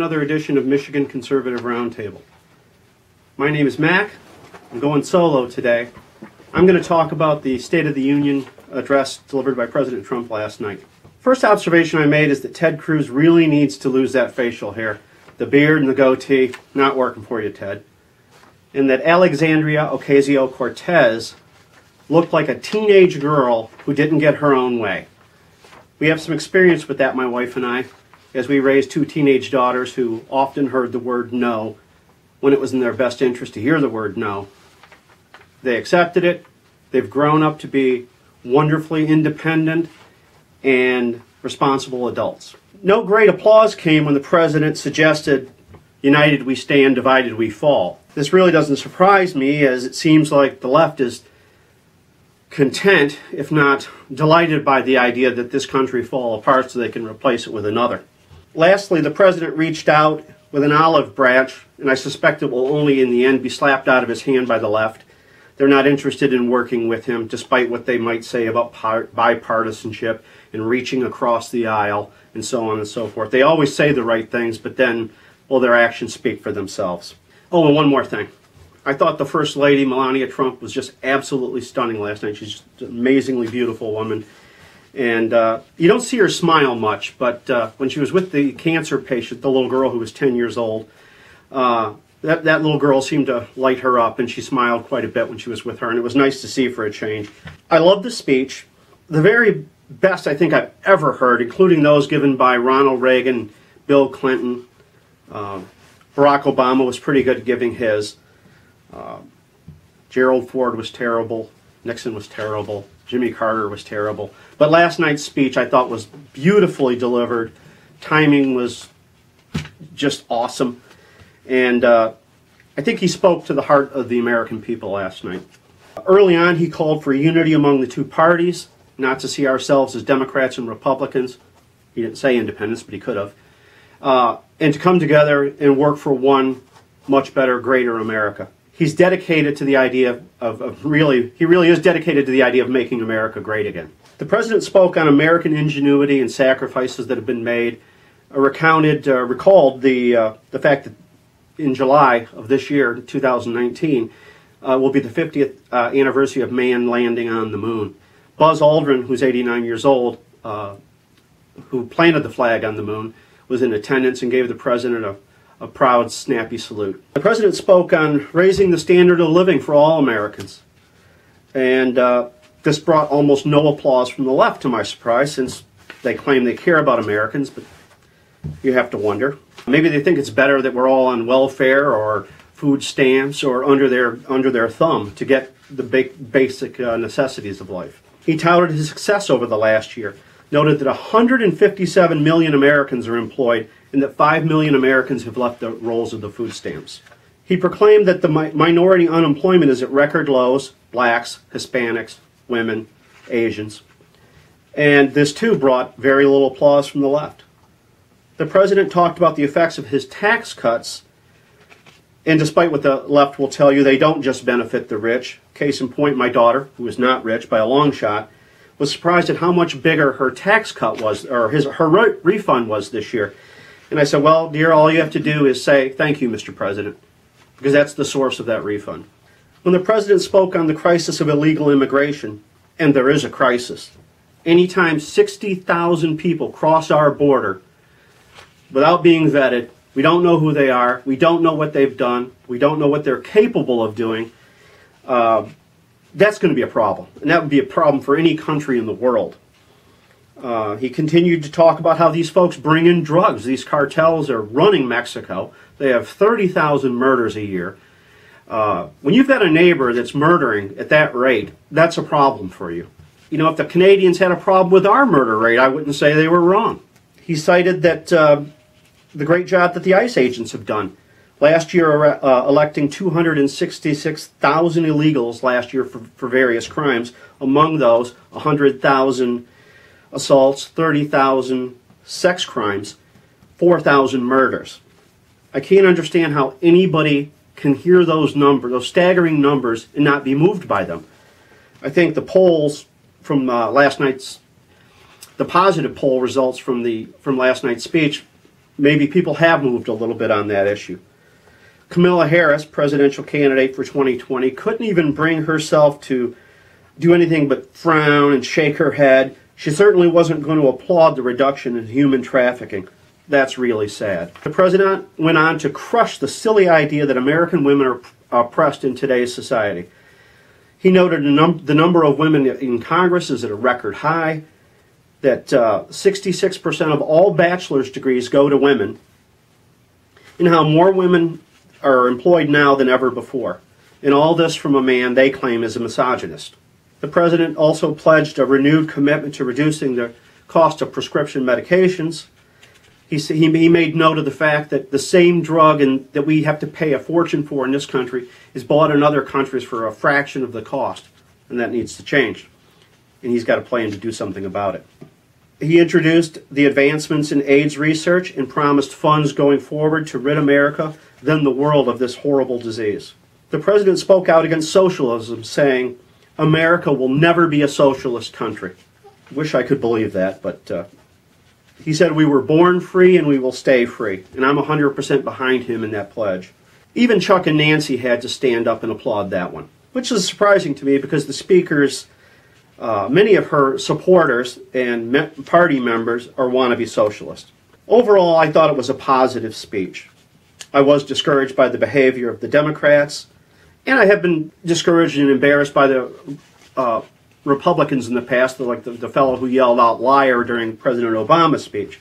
another edition of Michigan Conservative Roundtable. My name is Mac. I'm going solo today. I'm going to talk about the State of the Union address delivered by President Trump last night. First observation I made is that Ted Cruz really needs to lose that facial hair. The beard and the goatee, not working for you, Ted. And that Alexandria Ocasio-Cortez looked like a teenage girl who didn't get her own way. We have some experience with that, my wife and I, as we raised two teenage daughters who often heard the word no when it was in their best interest to hear the word no. They accepted it. They've grown up to be wonderfully independent and responsible adults. No great applause came when the president suggested, "United we stand, divided we fall." This really doesn't surprise me, as it seems like the left is content, if not delighted, by the idea that this country fall apart so they can replace it with another. Lastly, the president reached out with an olive branch, and I suspect it will only in the end be slapped out of his hand by the left. They're not interested in working with him, despite what they might say about bipartisanship and reaching across the aisle and so on and so forth. They always say the right things, but then, well, their actions speak for themselves. Oh, and one more thing. I thought the First Lady, Melania Trump, was just absolutely stunning last night. She's just an amazingly beautiful woman. And you don't see her smile much, but when she was with the cancer patient, the little girl who was 10 years old, that little girl seemed to light her up, and she smiled quite a bit when she was with her, and it was nice to see for a change. I love the speech. The very best I think I've ever heard, including those given by Ronald Reagan, Bill Clinton. Barack Obama was pretty good at giving his. Gerald Ford was terrible. Nixon was terrible. Jimmy Carter was terrible. But last night's speech I thought was beautifully delivered. Timing was just awesome. And I think he spoke to the heart of the American people last night. Early on, he called for unity among the two parties, not to see ourselves as Democrats and Republicans. He didn't say independents, but he could have. And to come together and work for one much better, greater America. He's dedicated to the idea he really is dedicated to the idea of making America great again. The president spoke on American ingenuity and sacrifices that have been made, recalled the fact that in July of this year, 2019, will be the 50th anniversary of man landing on the moon. Buzz Aldrin, who's 89 years old, who planted the flag on the moon, was in attendance and gave the president a proud, snappy salute. The president spoke on raising the standard of living for all Americans. And this brought almost no applause from the left, to my surprise, since they claim they care about Americans, but you have to wonder. Maybe they think it's better that we're all on welfare or food stamps or under their thumb to get the basic necessities of life. He touted his success over the last year, noted that 157 million Americans are employed and that 5 million Americans have left the rolls of the food stamps. He proclaimed that the minority unemployment is at record lows: blacks, Hispanics, women, Asians. And this too brought very little applause from the left. The president talked about the effects of his tax cuts, and despite what the left will tell you, they don't just benefit the rich. Case in point, my daughter, who is not rich by a long shot, was surprised at how much bigger her tax cut was, or her refund was this year. And I said, well, dear, all you have to do is say, "Thank you, Mr. President," because that's the source of that refund. When the president spoke on the crisis of illegal immigration, and there is a crisis, anytime 60,000 people cross our border without being vetted, we don't know who they are, we don't know what they've done, we don't know what they're capable of doing, that's going to be a problem. And that would be a problem for any country in the world. He continued to talk about how these folks bring in drugs. These cartels are running Mexico. They have 30,000 murders a year. When you've got a neighbor that's murdering at that rate, that's a problem for you. You know, if the Canadians had a problem with our murder rate, I wouldn't say they were wrong. He cited that the great job that the ICE agents have done. Last year, electing 266,000 illegals last year for various crimes. Among those, 100,000 assaults, 30,000 sex crimes, 4,000 murders. I can't understand how anybody can hear those numbers, those staggering numbers, and not be moved by them. I think the polls from last night's, the positive poll results from last night's speech maybe people have moved a little bit on that issue. Kamala Harris, presidential candidate for 2020, couldn't even bring herself to do anything but frown and shake her head. She certainly wasn't going to applaud the reduction in human trafficking. That's really sad. The president went on to crush the silly idea that American women are oppressed in today's society. He noted the number of women in Congress is at a record high, that 66% of all bachelor's degrees go to women, and how more women are employed now than ever before. And all this from a man they claim is a misogynist. The president also pledged a renewed commitment to reducing the cost of prescription medications. He made note of the fact that the same drug that we have to pay a fortune for in this country is bought in other countries for a fraction of the cost, and that needs to change. And he's got a plan to do something about it. He introduced the advancements in AIDS research and promised funds going forward to rid America, then the world, of this horrible disease. The president spoke out against socialism, saying, "America will never be a socialist country." Wish I could believe that, but he said, "We were born free and we will stay free." And I'm 100% behind him in that pledge. Even Chuck and Nancy had to stand up and applaud that one, which is surprising to me because the speakers, many of her supporters and party members are wannabe socialists. Overall, I thought it was a positive speech. I was discouraged by the behavior of the Democrats, and I have been discouraged and embarrassed by the Republicans in the past, like the fellow who yelled out "liar" during President Obama's speech.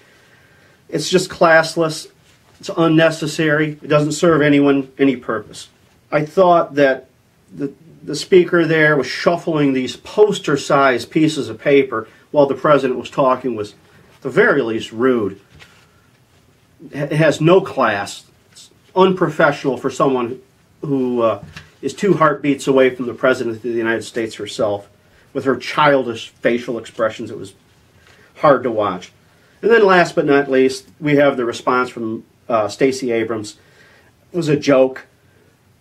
It's just classless. It's unnecessary. It doesn't serve anyone any purpose. I thought that the speaker there was shuffling these poster-sized pieces of paper while the president was talking was, at the very least, rude. It has no class. It's unprofessional for someone who is 2 heartbeats away from the President of the United States herself. With her childish facial expressions, it was hard to watch. And then last but not least, we have the response from Stacey Abrams. It was a joke.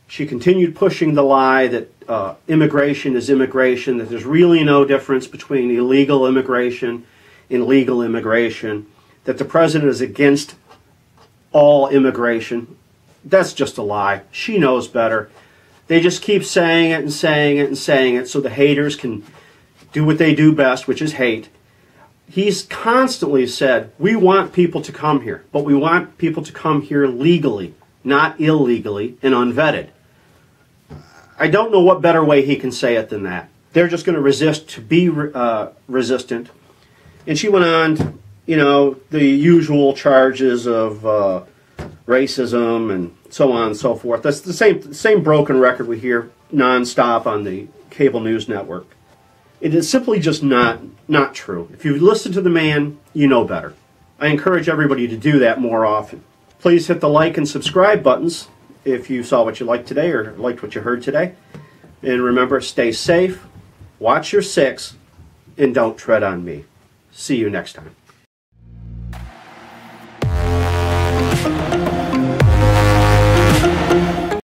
She continued pushing the lie that immigration is immigration, that there's really no difference between illegal immigration and legal immigration, that the president is against all immigration. That's just a lie. She knows better. They just keep saying it and saying it and saying it so the haters can do what they do best, which is hate. He's constantly said, we want people to come here, but we want people to come here legally, not illegally and unvetted. I don't know what better way he can say it than that. They're just going to resist to be resistant. And she went on, the usual charges of racism and so on and so forth. That's the same broken record we hear nonstop on the cable news network. It is simply just not true. If you listen to the man, you know better. I encourage everybody to do that more often. Please hit the like and subscribe buttons if you saw what you liked today or liked what you heard today. And remember, stay safe, watch your six, and don't tread on me. See you next time.